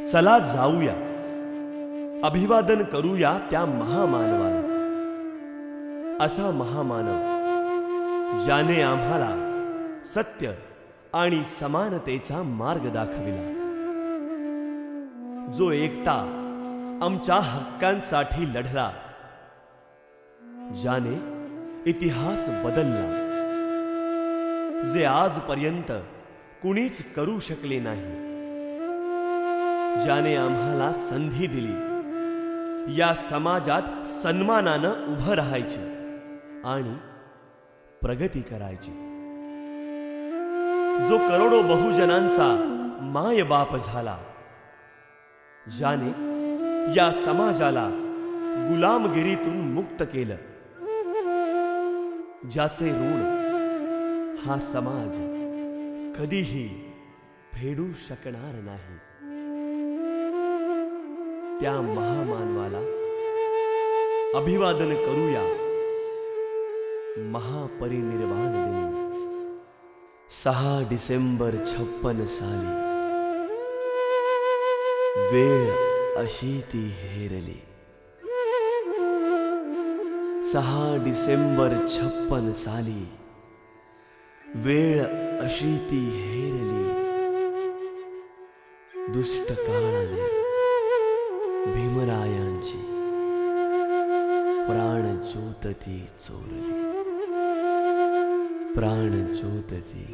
चला जाऊया, अभिवादन करूया त्या महामानवाला. असा महामानव ज्याने आम्हाला सत्य आणि समानतेचा मार्ग दाखविला, जो एकटा आमच्या हक्कांसाठी लढला, ज्याने इतिहास बदलला, जे आजपर्यंत कुणीच करू शकले नाही, ज्याने आम्हाला संधी दिली या समाजात सन्मानानं उभं राहायचे आणि प्रगती करायची, जो करोडो बहुजनांचा मायबाप झाला, ज्याने या समाजाला गुलामगिरीतून मुक्त केलं, ज्याचे ऋण हा समाज कधीही फेडू शकणार नाही, त्या महामानवाला अभिवादन करूया महापरिनिर्वाण दिनी. 6 डिसेंबर 56 साली वेळ अशी ती हेरली. 6 डिसेंबर 56 साली वेळ अशी ती हेरली. दुष्ट काळाने भीमरायांची प्राण ज्योत ती चोरली. प्राण ज्योत ती